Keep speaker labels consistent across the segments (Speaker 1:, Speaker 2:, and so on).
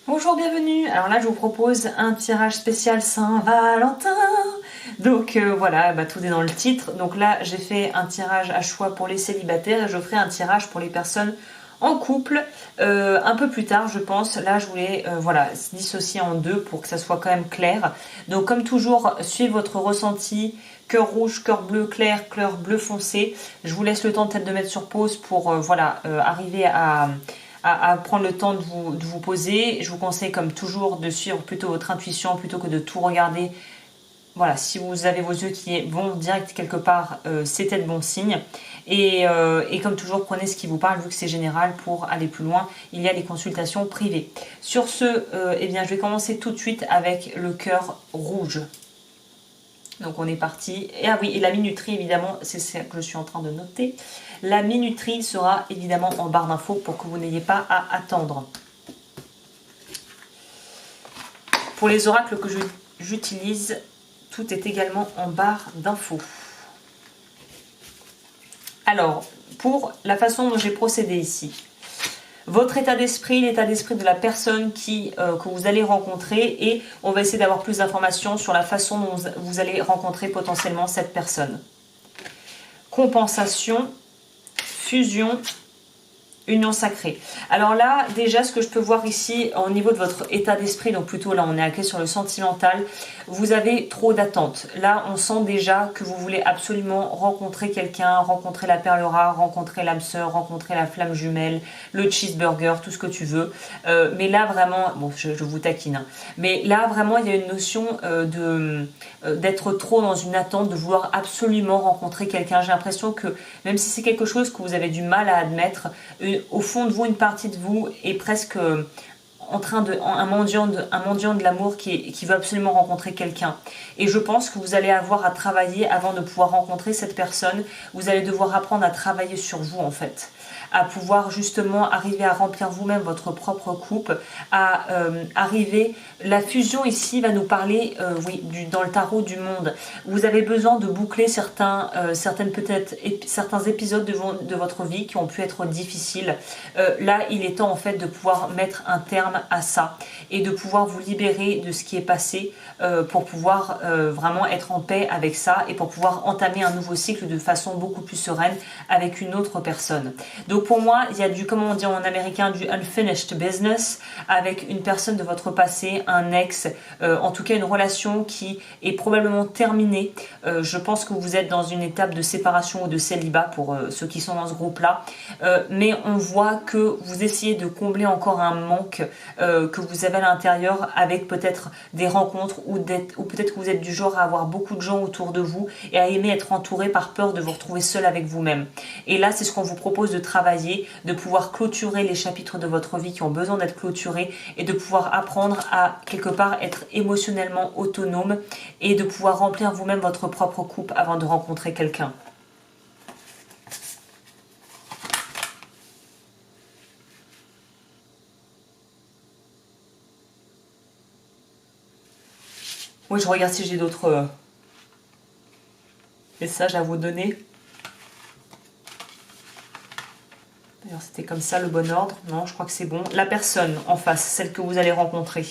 Speaker 1: Bonjour, bienvenue. Alors là, je vous propose un tirage spécial Saint-Valentin. Donc voilà, tout est dans le titre. Donc là, j'ai fait un tirage à choix pour les célibataires et je ferai un tirage pour les personnes en couple un peu plus tard, je pense. Là, je voulais voilà, dissocier en deux pour que ça soit quand même clair. Donc comme toujours, suivez votre ressenti. Cœur rouge, cœur bleu clair, cœur bleu foncé. Je vous laisse le temps peut-être de mettre sur pause pour arriver à prendre le temps de vous poser. Je vous conseille comme toujours de suivre plutôt votre intuition plutôt que de tout regarder. Voilà, si vous avez vos yeux qui vont direct quelque part, c'était de bon signe. Et comme toujours, prenez ce qui vous parle vu que c'est général. Pour aller plus loin, il y a les consultations privées. Sur ce, eh bien, je vais commencer tout de suite avec le cœur rouge. Donc on est parti. Et ah oui, et la minuterie évidemment, c'est ce que je suis en train de noter. La minuterie sera évidemment en barre d'infos pour que vous n'ayez pas à attendre. Pour les oracles que j'utilise, tout est également en barre d'infos. Alors, pour la façon dont j'ai procédé ici, votre état d'esprit, l'état d'esprit de la personne que vous allez rencontrer, et on va essayer d'avoir plus d'informations sur la façon dont vous allez rencontrer potentiellement cette personne. Compensation, fusion, union sacrée. Alors là, déjà, ce que je peux voir ici, au niveau de votre état d'esprit, donc plutôt là, on est axé sur le sentimental, vous avez trop d'attentes. Là, on sent déjà que vous voulez absolument rencontrer quelqu'un, rencontrer la perle rare, rencontrer l'âme sœur, rencontrer la flamme jumelle, le cheeseburger, tout ce que tu veux. Mais là, vraiment, bon, je vous taquine, hein, mais là, vraiment, il y a une notion d'être trop dans une attente, de vouloir absolument rencontrer quelqu'un. J'ai l'impression que, même si c'est quelque chose que vous avez du mal à admettre, au fond de vous, une partie de vous est presque en train de un mendiant de l'amour qui veut absolument rencontrer quelqu'un. Et je pense que vous allez avoir à travailler avant de pouvoir rencontrer cette personne. Vous allez devoir apprendre à travailler sur vous en fait, à pouvoir justement arriver à remplir vous-même votre propre coupe, à arriver. La fusion ici va nous parler, dans le tarot du monde. Vous avez besoin de boucler certains épisodes de votre vie qui ont pu être difficiles. Là, il est temps en fait de pouvoir mettre un terme à ça et de pouvoir vous libérer de ce qui est passé pour pouvoir vraiment être en paix avec ça et pour pouvoir entamer un nouveau cycle de façon beaucoup plus sereine avec une autre personne. Donc pour moi, il y a comment on dit en américain, du unfinished business avec une personne de votre passé, un ex, en tout cas une relation qui est probablement terminée. Je pense que vous êtes dans une étape de séparation ou de célibat pour ceux qui sont dans ce groupe-là. Mais on voit que vous essayez de combler encore un manque que vous avez à l'intérieur avec peut-être des rencontres ou peut-être que vous êtes du genre à avoir beaucoup de gens autour de vous et à aimer être entouré par peur de vous retrouver seul avec vous-même. Et là, c'est ce qu'on vous propose de travailler, de pouvoir clôturer les chapitres de votre vie qui ont besoin d'être clôturés et de pouvoir apprendre à quelque part être émotionnellement autonome et de pouvoir remplir vous-même votre propre coupe avant de rencontrer quelqu'un. Oui, je regarde si j'ai d'autres messages à vous donner. D'ailleurs, c'était comme ça le bon ordre. Non, je crois que c'est bon. La personne en face, celle que vous allez rencontrer.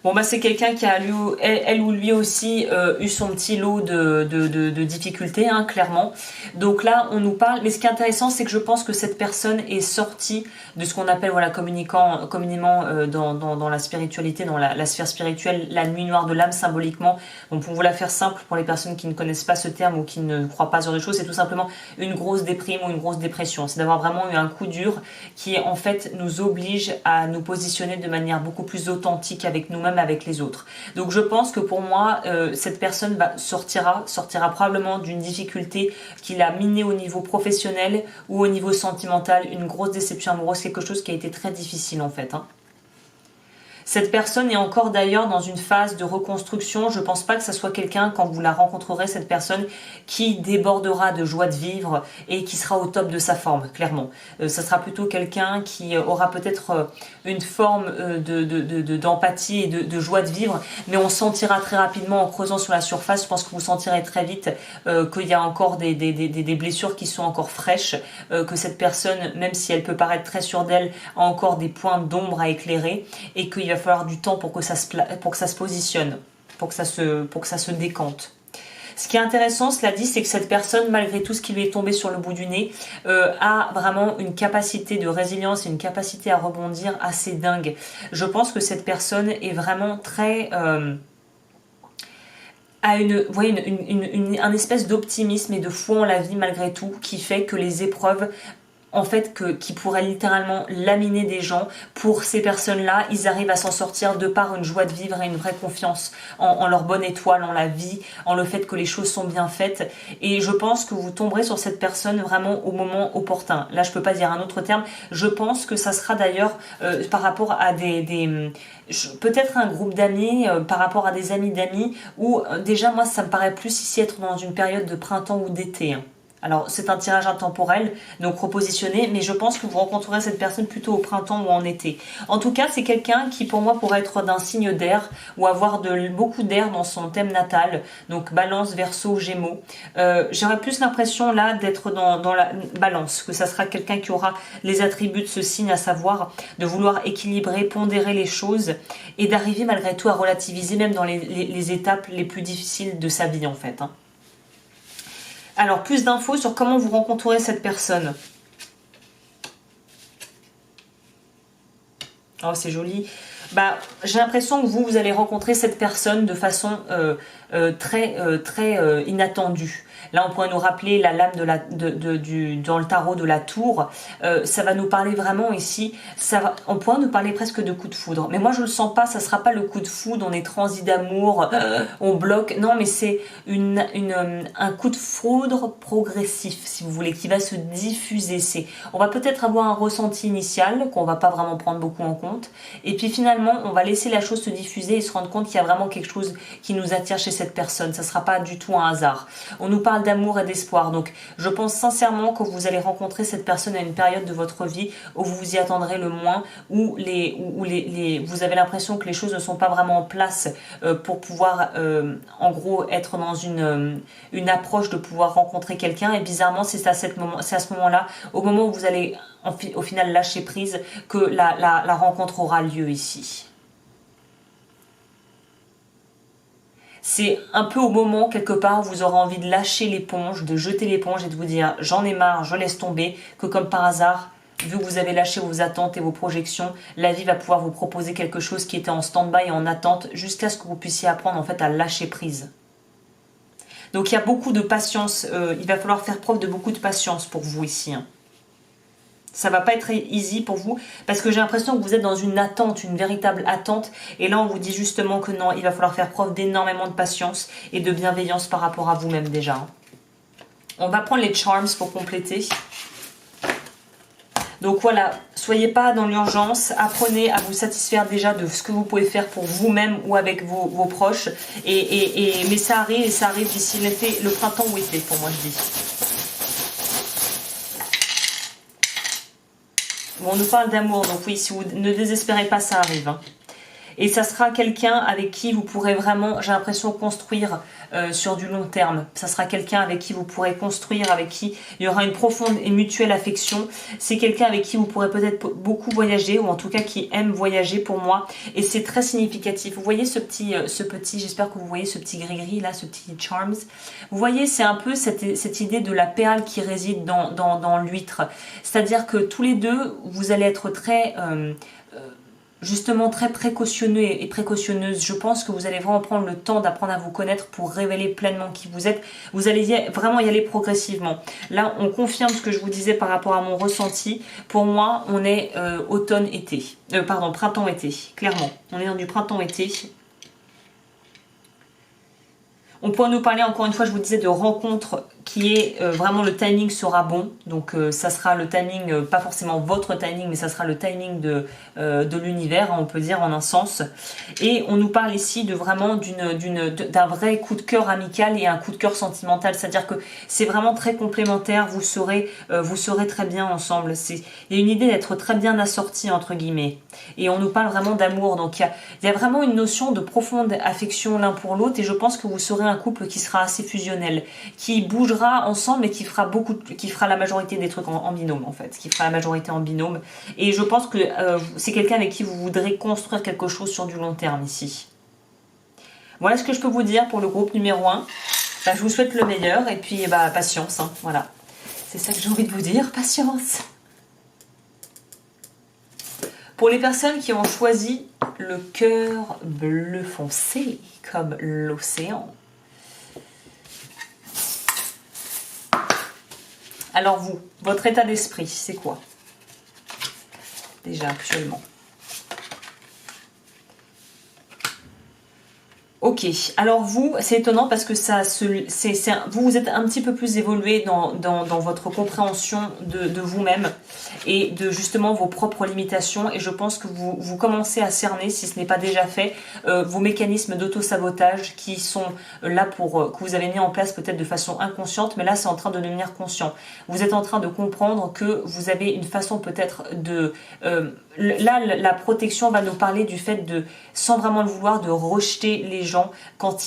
Speaker 1: Bon, c'est quelqu'un qui a, elle ou lui aussi, eu son petit lot de difficultés, hein, clairement. Donc là, on nous parle. Mais ce qui est intéressant, c'est que je pense que cette personne est sortie de ce qu'on appelle, communément dans la spiritualité, dans la sphère spirituelle, la nuit noire de l'âme, symboliquement. Donc, pour vous la faire simple, pour les personnes qui ne connaissent pas ce terme ou qui ne croient pas ce genre de choses, c'est tout simplement une grosse déprime ou une grosse dépression. C'est d'avoir vraiment eu un coup dur qui, en fait, nous oblige à nous positionner de manière beaucoup plus authentique avec nous-mêmes, avec les autres. Donc je pense que pour moi, cette personne sortira probablement d'une difficulté qui l'a minée au niveau professionnel ou au niveau sentimental, une grosse déception amoureuse, quelque chose qui a été très difficile en fait. Hein. Cette personne est encore d'ailleurs dans une phase de reconstruction. Je pense pas que ça soit quelqu'un, quand vous la rencontrerez, cette personne qui débordera de joie de vivre et qui sera au top de sa forme, clairement. Ça sera plutôt quelqu'un qui aura peut-être une forme d'empathie et de joie de vivre, mais on sentira très rapidement en creusant sur la surface, je pense que vous sentirez très vite qu'il y a encore des blessures qui sont encore fraîches, que cette personne, même si elle peut paraître très sûre d'elle, a encore des points d'ombre à éclairer et qu'il va falloir du temps pour que ça se positionne, pour que ça se décante. Ce qui est intéressant, cela dit, c'est que cette personne, malgré tout ce qui lui est tombé sur le bout du nez, a vraiment une capacité de résilience et une capacité à rebondir assez dingue. Je pense que cette personne est vraiment très... a un espèce d'optimisme et de foi en la vie malgré tout, qui fait que les épreuves, en fait, qui pourraient littéralement laminer des gens, pour ces personnes-là, ils arrivent à s'en sortir de par une joie de vivre et une vraie confiance en leur bonne étoile, en la vie, en le fait que les choses sont bien faites. Et je pense que vous tomberez sur cette personne vraiment au moment opportun. Là, je peux pas dire un autre terme. Je pense que ça sera d'ailleurs par rapport à peut-être un groupe d'amis, par rapport à des amis d'amis, où déjà, moi, ça me paraît plus ici être dans une période de printemps ou d'été, hein. Alors, c'est un tirage intemporel, donc repositionné, mais je pense que vous rencontrerez cette personne plutôt au printemps ou en été. En tout cas, c'est quelqu'un qui, pour moi, pourrait être d'un signe d'air ou avoir beaucoup d'air dans son thème natal, donc Balance, Verseau, Gémeaux. J'aurais plus l'impression, là, d'être dans la Balance, que ça sera quelqu'un qui aura les attributs de ce signe, à savoir de vouloir équilibrer, pondérer les choses et d'arriver malgré tout à relativiser, même dans les étapes les plus difficiles de sa vie, en fait, hein. Alors, plus d'infos sur comment vous rencontrerez cette personne. Oh, c'est joli. Bah, j'ai l'impression que vous allez rencontrer cette personne de façon très inattendue. Là, on pourrait nous rappeler la lame dans le tarot de la tour. Ça va nous parler vraiment ici. On pourrait nous parler presque de coup de foudre. Mais moi, je le sens pas. Ça sera pas le coup de foudre. On est transi d'amour. On bloque. Non, mais c'est un coup de foudre progressif, si vous voulez, qui va se diffuser. On va peut-être avoir un ressenti initial qu'on va pas vraiment prendre beaucoup en compte. Et puis finalement, on va laisser la chose se diffuser et se rendre compte qu'il y a vraiment quelque chose qui nous attire chez cette personne. Ça sera pas du tout un hasard. On nous parle d'amour et d'espoir. Donc, je pense sincèrement que vous allez rencontrer cette personne à une période de votre vie où vous vous y attendrez le moins, où vous avez l'impression que les choses ne sont pas vraiment en place pour pouvoir, en gros, être dans une approche de pouvoir rencontrer quelqu'un. Et bizarrement, c'est à ce moment-là, au moment où vous allez au final lâcher prise, que la rencontre aura lieu ici. C'est un peu au moment, quelque part, où vous aurez envie de lâcher l'éponge, de jeter l'éponge et de vous dire « j'en ai marre, je laisse tomber », que comme par hasard, vu que vous avez lâché vos attentes et vos projections, la vie va pouvoir vous proposer quelque chose qui était en stand-by et en attente, jusqu'à ce que vous puissiez apprendre en fait à lâcher prise. Donc il y a beaucoup de patience, il va falloir faire preuve de beaucoup de patience pour vous ici, hein. Ça va pas être easy pour vous parce que j'ai l'impression que vous êtes dans une attente, une véritable attente. Et là, on vous dit justement que non, il va falloir faire preuve d'énormément de patience et de bienveillance par rapport à vous-même déjà. On va prendre les charms pour compléter. Donc voilà, soyez pas dans l'urgence, apprenez à vous satisfaire déjà de ce que vous pouvez faire pour vous-même ou avec vos proches. Mais ça arrive d'ici l'été, le printemps ou l'été pour moi je dis. Bon, on nous parle d'amour, donc oui, si vous ne désespérez pas, ça arrive, hein. Et ça sera quelqu'un avec qui vous pourrez vraiment, j'ai l'impression, construire sur du long terme. Ça sera quelqu'un avec qui vous pourrez construire, avec qui il y aura une profonde et mutuelle affection. C'est quelqu'un avec qui vous pourrez peut-être beaucoup voyager, ou en tout cas qui aime voyager pour moi. Et c'est très significatif. Vous voyez ce petit, j'espère que vous voyez ce petit gris-gris là, ce petit charms. Vous voyez, c'est un peu cette idée de la perle qui réside dans l'huître. C'est-à-dire que tous les deux, vous allez être très... justement très précautionneux et précautionneuse. Je pense que vous allez vraiment prendre le temps d'apprendre à vous connaître pour révéler pleinement qui vous êtes. Vous allez vraiment y aller progressivement. Là, on confirme ce que je vous disais par rapport à mon ressenti. Pour moi, on est automne-été. Pardon, printemps-été. Clairement, on est dans du printemps-été. On pourrait nous parler, encore une fois, je vous disais, de rencontres qui est vraiment le timing sera bon, donc ça sera le timing, pas forcément votre timing, mais ça sera le timing de l'univers, on peut dire en un sens. Et on nous parle ici de vraiment d'un vrai coup de cœur amical et un coup de cœur sentimental, c'est-à-dire que c'est vraiment très complémentaire, vous serez très bien ensemble. Il y a une idée d'être très bien assorti entre guillemets, et on nous parle vraiment d'amour, donc il y a vraiment une notion de profonde affection l'un pour l'autre, et je pense que vous serez un couple qui sera assez fusionnel, qui bougera ensemble et qui fera la majorité des trucs en binôme en fait, qui fera la majorité en binôme. Et je pense que c'est quelqu'un avec qui vous voudrez construire quelque chose sur du long terme ici. Voilà ce que je peux vous dire pour le groupe numéro 1. Bah, je vous souhaite le meilleur et puis bah, patience, hein, voilà. C'est ça que j'ai envie de vous dire, patience. Pour les personnes qui ont choisi le cœur bleu foncé, comme l'océan. Alors vous, votre état d'esprit, c'est quoi? Déjà actuellement. Ok, alors vous, c'est étonnant parce que vous êtes un petit peu plus évolué dans votre compréhension de vous-même et de justement vos propres limitations, et je pense que vous commencez à cerner, si ce n'est pas déjà fait, vos mécanismes d'auto-sabotage qui sont là que vous avez mis en place peut-être de façon inconsciente, mais là c'est en train de devenir conscient. Vous êtes en train de comprendre que vous avez une façon peut-être là, la protection va nous parler du fait sans vraiment le vouloir, de rejeter les gens quand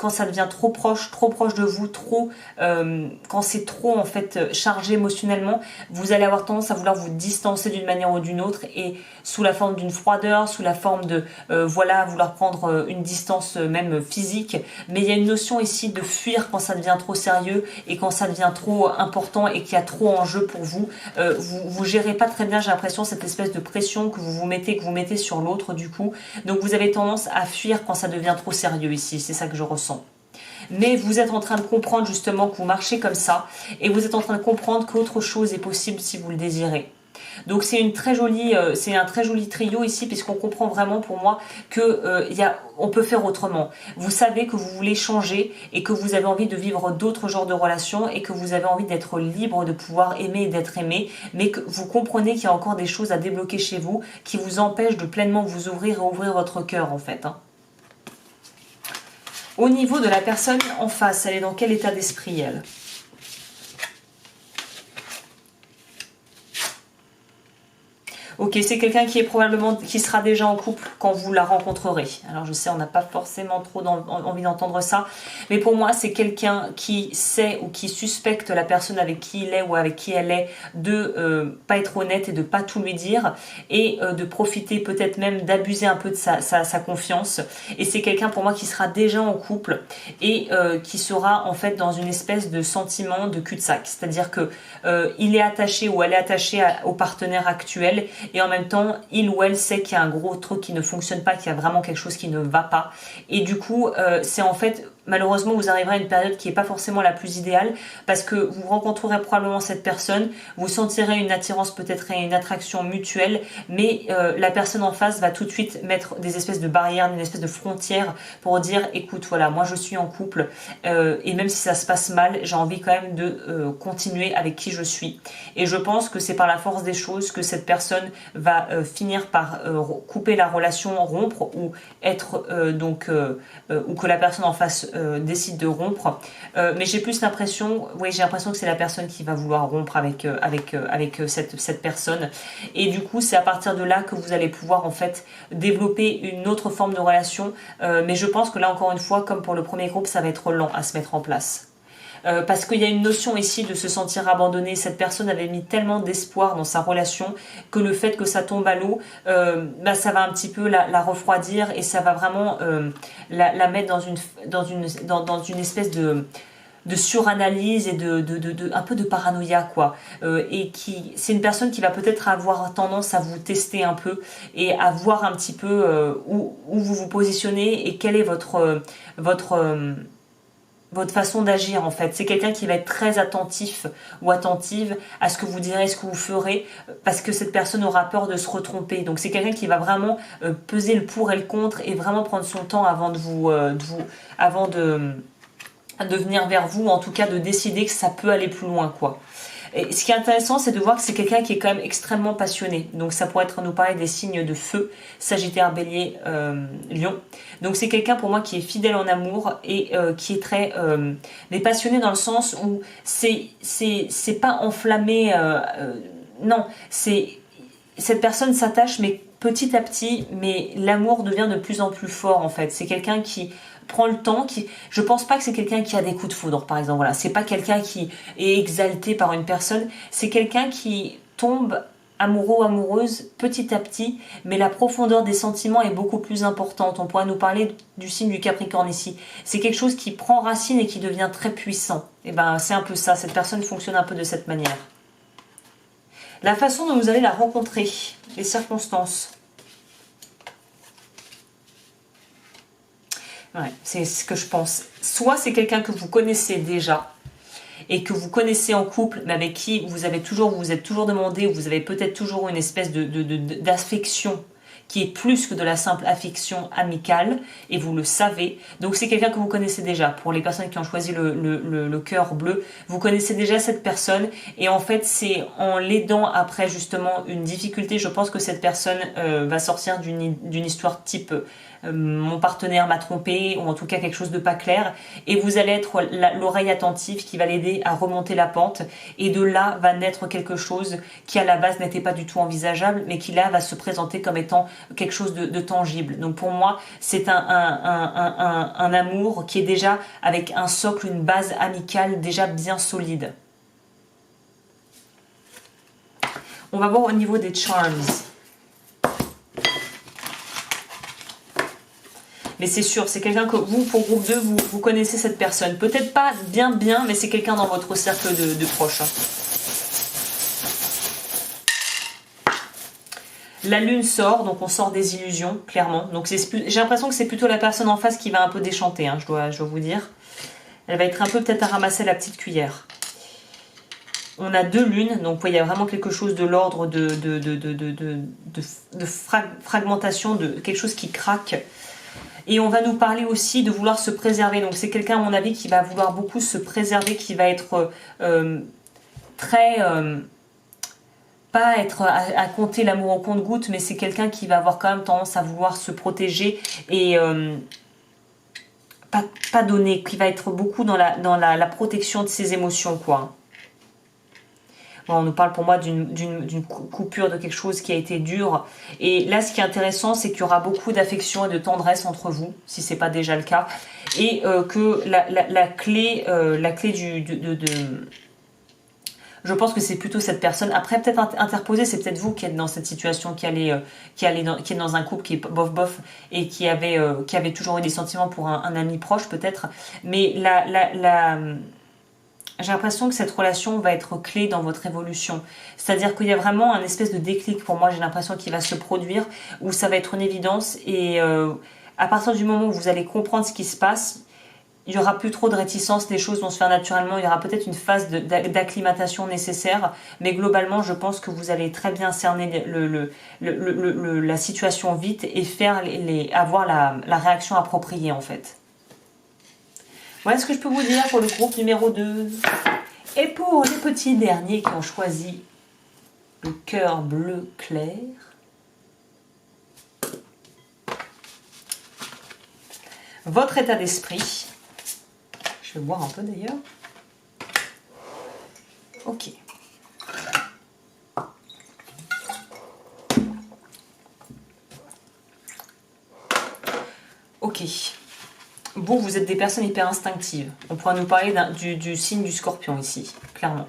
Speaker 1: ça devient trop proche de vous, quand c'est trop en fait chargé émotionnellement, vous allez avoir tendance à vouloir vous distancer d'une manière ou d'une autre, et sous la forme d'une froideur, sous la forme de vouloir prendre une distance même physique. Mais il y a une notion ici de fuir quand ça devient trop sérieux et quand ça devient trop important et qu'il y a trop en jeu pour vous. Vous gérez pas très bien, j'ai l'impression, cette espèce de pression que vous mettez sur l'autre du coup. Donc vous avez tendance à fuir quand ça devient trop sérieux ici, c'est ça que je ressens. Mais vous êtes en train de comprendre justement que vous marchez comme ça, et vous êtes en train de comprendre qu'autre chose est possible si vous le désirez. Donc c'est un très joli trio ici, puisqu'on comprend vraiment pour moi que on peut faire autrement. Vous savez que vous voulez changer et que vous avez envie de vivre d'autres genres de relations et que vous avez envie d'être libre, de pouvoir aimer et d'être aimé, mais que vous comprenez qu'il y a encore des choses à débloquer chez vous qui vous empêchent de pleinement vous ouvrir et ouvrir votre cœur en fait. Au niveau de la personne en face, elle est dans quel état d'esprit elle ? Ok, c'est quelqu'un qui sera déjà en couple quand vous la rencontrerez. Alors je sais, on n'a pas forcément trop envie d'entendre ça, mais pour moi c'est quelqu'un qui sait ou qui suspecte la personne avec qui il est ou avec qui elle est de pas être honnête et de pas tout lui dire, et de profiter peut-être même d'abuser un peu de sa confiance. Et c'est quelqu'un pour moi qui sera déjà en couple et qui sera en fait dans une espèce de sentiment de cul-de-sac, c'est-à-dire que il est attaché ou elle est attachée au partenaire actuel, et en même temps il ou elle sait qu'il y a un gros truc qui ne fonctionne pas, qu'il y a vraiment quelque chose qui ne va pas, et du coup c'est en fait malheureusement vous arriverez à une période qui n'est pas forcément la plus idéale, parce que vous rencontrerez probablement cette personne, vous sentirez une attirance peut-être et une attraction mutuelle, mais la personne en face va tout de suite mettre des espèces de barrières, une espèce de frontière pour dire écoute voilà, moi je suis en couple et même si ça se passe mal, j'ai envie quand même de continuer avec qui je suis. Et je pense que c'est par la force des choses que cette personne va finir par couper la relation, rompre, ou être ou que la personne en face décide de rompre, mais j'ai plus l'impression, j'ai l'impression que c'est la personne qui va vouloir rompre avec cette personne, et du coup c'est à partir de là que vous allez pouvoir en fait développer une autre forme de relation, mais je pense que là encore une fois, comme pour le premier groupe, ça va être lent à se mettre en place. Parce qu'il y a une notion ici de se sentir abandonné. Cette personne avait mis tellement d'espoir dans sa relation que le fait que ça tombe à l'eau, ça va un petit peu la refroidir, et ça va vraiment la mettre dans une espèce de suranalyse et un peu de paranoïa quoi, et c'est une personne qui va peut-être avoir tendance à vous tester un peu et à voir un petit peu où vous vous positionnez et quelle est votre façon d'agir en fait. C'est quelqu'un qui va être très attentif ou attentive à ce que vous direz, ce que vous ferez, parce que cette personne aura peur de se retromper. Donc c'est quelqu'un qui va vraiment peser le pour et le contre et vraiment prendre son temps avant de venir vers vous, en tout cas de décider que ça peut aller plus loin, quoi. Et ce qui est intéressant, c'est de voir que c'est quelqu'un qui est quand même extrêmement passionné. Donc ça pourrait être nous parler des signes de feu, Sagittaire, Bélier, Lion. Donc c'est quelqu'un pour moi qui est fidèle en amour et qui est très mais passionné dans le sens où c'est pas enflammé. Non, c'est cette personne s'attache mais petit à petit, mais l'amour devient de plus en plus fort en fait. C'est quelqu'un qui prend le temps, je pense pas que c'est quelqu'un qui a des coups de foudre par exemple, voilà, c'est pas quelqu'un qui est exalté par une personne, c'est quelqu'un qui tombe amoureux ou amoureuse petit à petit, mais la profondeur des sentiments est beaucoup plus importante. On pourrait nous parler du signe du Capricorne ici, c'est quelque chose qui prend racine et qui devient très puissant. Et ben c'est un peu ça, cette personne fonctionne un peu de cette manière. La façon dont vous allez la rencontrer, les circonstances. Ouais, c'est ce que je pense. Soit c'est quelqu'un que vous connaissez déjà et que vous connaissez en couple, mais avec qui vous êtes toujours demandé, ou vous avez peut-être toujours une espèce d'affection qui est plus que de la simple affection amicale, et vous le savez. Donc c'est quelqu'un que vous connaissez déjà. Pour les personnes qui ont choisi le cœur bleu, vous connaissez déjà cette personne, et en fait c'est en l'aidant après justement une difficulté, je pense que cette personne va sortir d'une histoire type mon partenaire m'a trompé, ou en tout cas quelque chose de pas clair, et vous allez être l'oreille attentive qui va l'aider à remonter la pente, et de là va naître quelque chose qui à la base n'était pas du tout envisageable, mais qui là va se présenter comme étant quelque chose de tangible. Donc pour moi c'est un amour qui est déjà avec un socle, une base amicale déjà bien solide. On va voir au niveau des charms. Mais c'est sûr, c'est quelqu'un que vous, pour groupe 2, vous connaissez cette personne. Peut-être pas bien, mais c'est quelqu'un dans votre cercle de proches. La lune sort, donc on sort des illusions, clairement. Donc j'ai l'impression que c'est plutôt la personne en face qui va un peu déchanter, hein, je dois vous dire. Elle va être un peu peut-être à ramasser la petite cuillère. On a 2 lunes, donc il y a vraiment quelque chose de l'ordre de fragmentation, de quelque chose qui craque. Et on va nous parler aussi de vouloir se préserver. Donc c'est quelqu'un, à mon avis, qui va vouloir beaucoup se préserver, qui va être très... pas être à compter l'amour au compte-gouttes, mais c'est quelqu'un qui va avoir quand même tendance à vouloir se protéger et pas donner, qui va être beaucoup dans la protection de ses émotions, quoi. Bon, on nous parle pour moi d'une coupure de quelque chose qui a été dur. Et là, ce qui est intéressant, c'est qu'il y aura beaucoup d'affection et de tendresse entre vous, si ce n'est pas déjà le cas. Et que la clé je pense que c'est plutôt cette personne. Après, peut-être interposée, c'est peut-être vous qui êtes dans cette situation, qui est dans un couple qui est bof et qui avait toujours eu des sentiments pour un ami proche, peut-être. Mais j'ai l'impression que cette relation va être clé dans votre évolution. C'est-à-dire qu'il y a vraiment un espèce de déclic, pour moi, j'ai l'impression qu'il va se produire, où ça va être une évidence, et à partir du moment où vous allez comprendre ce qui se passe, il n'y aura plus trop de réticence, les choses vont se faire naturellement, il y aura peut-être une phase d'acclimatation nécessaire, mais globalement, je pense que vous allez très bien cerner la situation vite et avoir la réaction appropriée, en fait. Voilà ce que je peux vous dire pour le groupe numéro 2. Et pour les petits derniers qui ont choisi le cœur bleu clair, votre état d'esprit, je vais boire un peu d'ailleurs. Ok. Ok. Vous êtes des personnes hyper instinctives. On pourra nous parler du signe du Scorpion ici, clairement.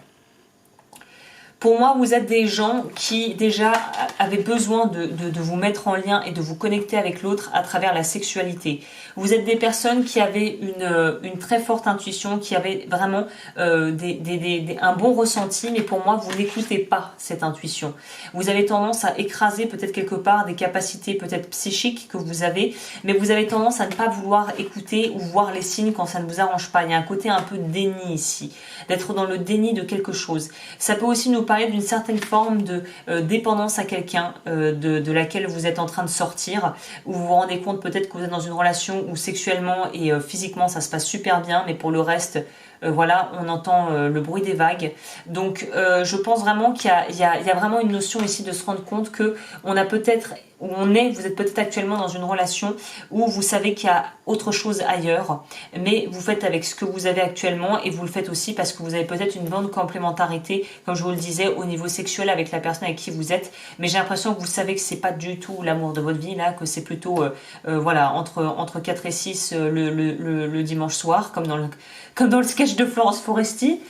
Speaker 1: Pour moi, vous êtes des gens qui déjà avaient besoin de vous mettre en lien et de vous connecter avec l'autre à travers la sexualité. Vous êtes des personnes qui avaient une très forte intuition, qui avaient vraiment un bon ressenti, mais pour moi, vous n'écoutez pas cette intuition. Vous avez tendance à écraser peut-être quelque part des capacités peut-être psychiques que vous avez, mais vous avez tendance à ne pas vouloir écouter ou voir les signes quand ça ne vous arrange pas. Il y a un côté un peu déni ici, d'être dans le déni de quelque chose. Ça peut aussi nous parler parler d'une certaine forme de dépendance à quelqu'un de laquelle vous êtes en train de sortir, où vous vous rendez compte peut-être que vous êtes dans une relation où sexuellement et physiquement ça se passe super bien, mais pour le reste, voilà, on entend le bruit des vagues. Donc je pense vraiment qu'il y a vraiment une notion ici de se rendre compte que on a peut-être, où vous êtes peut-être actuellement dans une relation où vous savez qu'il y a autre chose ailleurs, mais vous faites avec ce que vous avez actuellement et vous le faites aussi parce que vous avez peut-être une bonne complémentarité, comme je vous le disais, au niveau sexuel avec la personne avec qui vous êtes. Mais j'ai l'impression que vous savez que c'est pas du tout l'amour de votre vie là, que c'est plutôt voilà, entre 4 et 6 le dimanche soir, comme dans le sketch de Florence Foresti.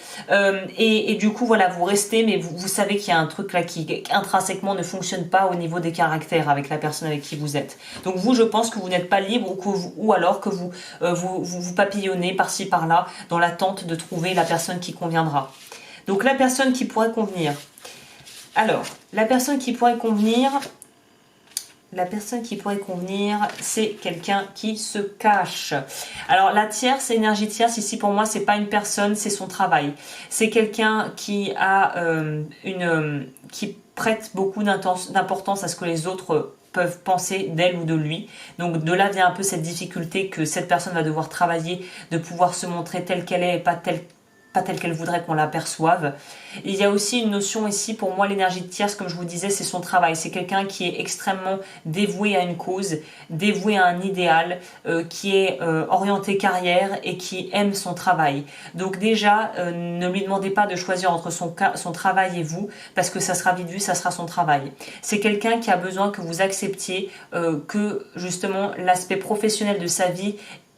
Speaker 1: Et du coup, voilà, vous restez, mais vous savez qu'il y a un truc là qui intrinsèquement ne fonctionne pas au niveau des caractères avec la personne avec qui vous êtes. Donc vous, je pense que vous n'êtes pas libre ou alors que vous papillonnez par-ci par-là dans l'attente de trouver la personne qui conviendra. Donc la personne qui pourrait convenir. Alors, la personne qui pourrait convenir... La personne qui pourrait convenir, c'est quelqu'un qui se cache. Alors la tierce, énergie tierce, ici pour moi, c'est pas une personne, c'est son travail. C'est quelqu'un qui a qui prête beaucoup d'importance à ce que les autres peuvent penser d'elle ou de lui. Donc de là vient un peu cette difficulté que cette personne va devoir travailler, de pouvoir se montrer telle qu'elle est et pas telle qu'elle voudrait qu'on la perçoive. Il y a aussi une notion ici, pour moi, l'énergie de tierce, comme je vous disais, c'est son travail. C'est quelqu'un qui est extrêmement dévoué à une cause, dévoué à un idéal, qui est orienté carrière et qui aime son travail. Donc déjà, ne lui demandez pas de choisir entre son travail et vous, parce que ça sera vite vu, ça sera son travail. C'est quelqu'un qui a besoin que vous acceptiez que justement l'aspect professionnel de sa vie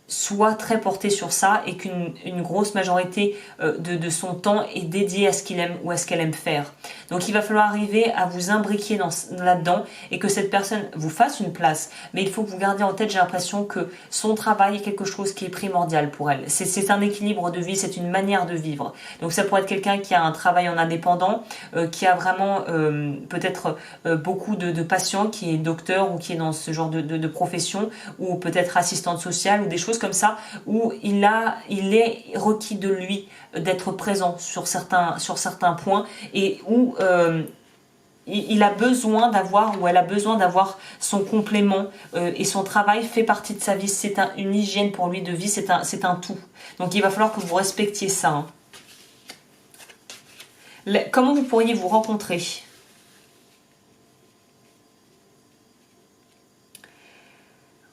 Speaker 1: soit très porté sur ça et qu'une grosse majorité de son temps est dédié à ce qu'il aime ou à ce qu'elle aime faire. Donc il va falloir arriver à vous imbriquer là-dedans et que cette personne vous fasse une place. Mais il faut que vous gardiez en tête, j'ai l'impression que son travail est quelque chose qui est primordial pour elle. C'est un équilibre de vie, c'est une manière de vivre. Donc ça pourrait être quelqu'un qui a un travail en indépendant, qui a vraiment peut-être beaucoup de patients, qui est docteur ou qui est dans ce genre de profession, ou peut-être assistante sociale ou des choses comme ça, où il est requis de lui d'être présent sur certains points et où il a besoin d'avoir ou elle a besoin d'avoir son complément et son travail fait partie de sa vie. C'est une hygiène pour lui de vie, c'est un tout. Donc il va falloir que vous respectiez ça. Hein. Comment vous pourriez vous rencontrer ?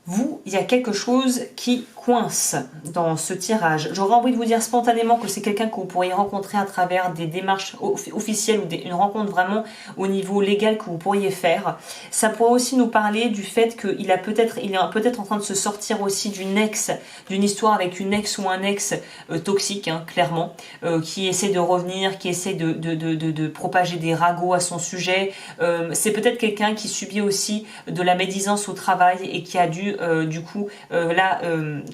Speaker 1: Vous, il y a quelque chose qui coince dans ce tirage. J'aurais envie de vous dire spontanément que c'est quelqu'un que vous pourriez rencontrer à travers des démarches officielles ou une rencontre vraiment au niveau légal que vous pourriez faire. Ça pourrait aussi nous parler du fait qu'il est peut-être en train de se sortir aussi d'une histoire avec une ex ou un ex toxique, hein, clairement, qui essaie de revenir, qui essaie de propager des ragots à son sujet. C'est peut-être quelqu'un qui subit aussi de la médisance au travail et qui a dû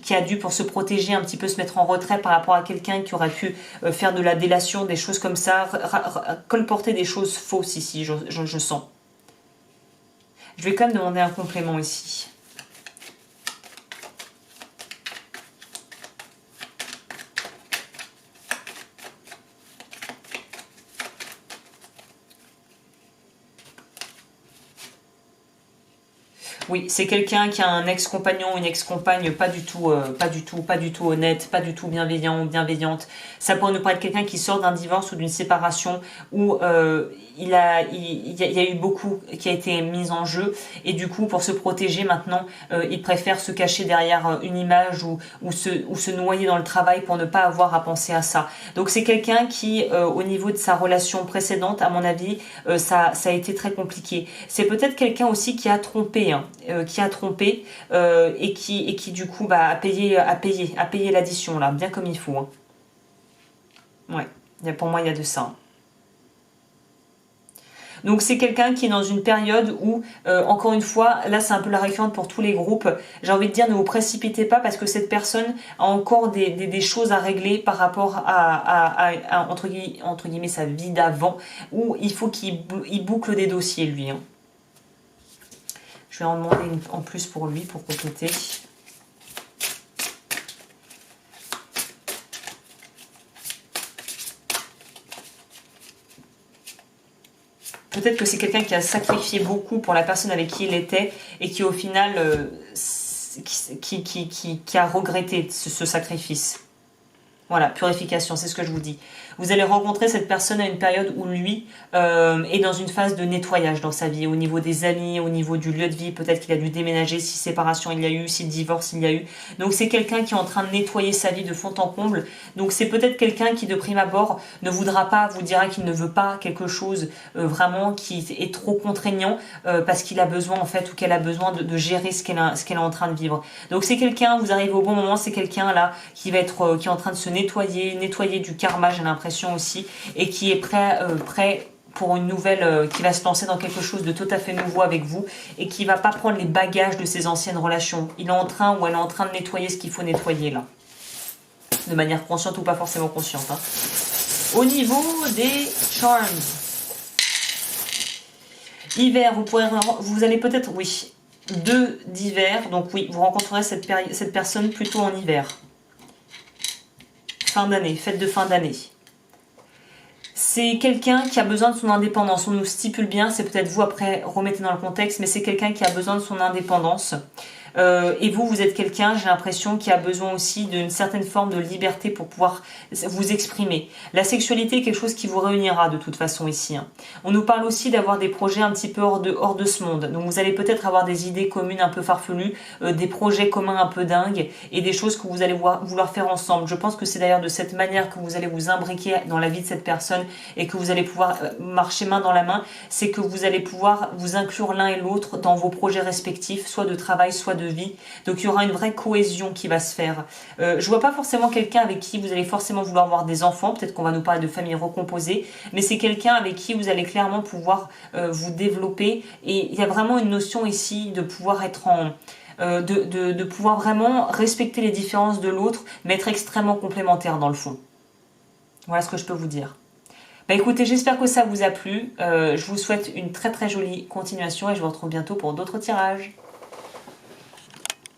Speaker 1: qui a dû pour se protéger un petit peu se mettre en retrait par rapport à quelqu'un qui aurait pu faire de la délation, des choses comme ça, colporter des choses fausses ici, je sens. Je vais quand même demander un complément ici. Oui, c'est quelqu'un qui a un ex-compagnon, une ex-compagne pas du tout honnête, pas du tout bienveillant ou bienveillante. Ça pourrait nous paraître quelqu'un qui sort d'un divorce ou d'une séparation où il y a eu beaucoup qui a été mis en jeu et du coup pour se protéger maintenant, il préfère se cacher derrière une image ou se noyer dans le travail pour ne pas avoir à penser à ça. Donc c'est quelqu'un qui, au niveau de sa relation précédente, à mon avis, ça a été très compliqué. C'est peut-être quelqu'un aussi qui a trompé, hein. Et qui du coup a payé l'addition là, bien comme il faut. Hein. Ouais, pour moi il y a de ça. Donc c'est quelqu'un qui est dans une période où, encore une fois, là c'est un peu la récurrente pour tous les groupes, j'ai envie de dire ne vous précipitez pas parce que cette personne a encore des choses à régler par rapport à entre guillemets sa vie d'avant, où il faut qu'il boucle des dossiers lui. Hein. Je vais en demander une en plus pour lui, pour compléter. peut-être que c'est quelqu'un qui a sacrifié beaucoup pour la personne avec qui il était et qui au final qui a regretté ce sacrifice. Voilà, purification, c'est ce que je vous dis. Vous allez rencontrer cette personne à une période où lui est dans une phase de nettoyage dans sa vie, au niveau des amis, au niveau du lieu de vie, peut-être qu'il a dû déménager, si séparation il y a eu, si divorce il y a eu. Donc c'est quelqu'un qui est en train de nettoyer sa vie de fond en comble. Donc c'est peut-être quelqu'un qui de prime abord ne voudra pas, vous dira qu'il ne veut pas quelque chose vraiment qui est trop contraignant parce qu'il a besoin en fait ou qu'elle a besoin de gérer ce qu'elle est en train de vivre. Donc c'est quelqu'un, vous arrivez au bon moment, c'est quelqu'un là qui va être qui est en train de se nettoyer du karma, j'ai l'impression aussi, et qui est prêt pour une nouvelle, qui va se lancer dans quelque chose de tout à fait nouveau avec vous et qui va pas prendre les bagages de ses anciennes relations. Il est en train ou elle est en train de nettoyer ce qu'il faut nettoyer là, de manière consciente ou pas forcément consciente. Hein. Au niveau des charms, hiver, vous allez peut-être, oui, 2 d'hiver, donc oui, vous rencontrerez cette personne plutôt en hiver. Fin d'année, fête de fin d'année. C'est quelqu'un qui a besoin de son indépendance. On nous stipule bien, c'est peut-être vous après, remettez dans le contexte, mais c'est quelqu'un qui a besoin de son indépendance. Et vous êtes quelqu'un, j'ai l'impression, qui a besoin aussi d'une certaine forme de liberté pour pouvoir vous exprimer. La sexualité est quelque chose qui vous réunira de toute façon ici. Hein. On nous parle aussi d'avoir des projets un petit peu hors de ce monde. Donc vous allez peut-être avoir des idées communes un peu farfelues, des projets communs un peu dingues et des choses que vous allez vouloir faire ensemble. Je pense que c'est d'ailleurs de cette manière que vous allez vous imbriquer dans la vie de cette personne et que vous allez pouvoir marcher main dans la main. C'est que vous allez pouvoir vous inclure l'un et l'autre dans vos projets respectifs, soit de travail, soit de vie. Donc il y aura une vraie cohésion qui va se faire. Je vois pas forcément quelqu'un avec qui vous allez forcément vouloir avoir des enfants, peut-être qu'on va nous parler de famille recomposée, mais c'est quelqu'un avec qui vous allez clairement pouvoir vous développer et il y a vraiment une notion ici de pouvoir être de pouvoir vraiment respecter les différences de l'autre, mais être extrêmement complémentaire dans le fond. Voilà ce que je peux vous dire. Bah écoutez, j'espère que ça vous a plu. Je vous souhaite une très très jolie continuation et je vous retrouve bientôt pour d'autres tirages.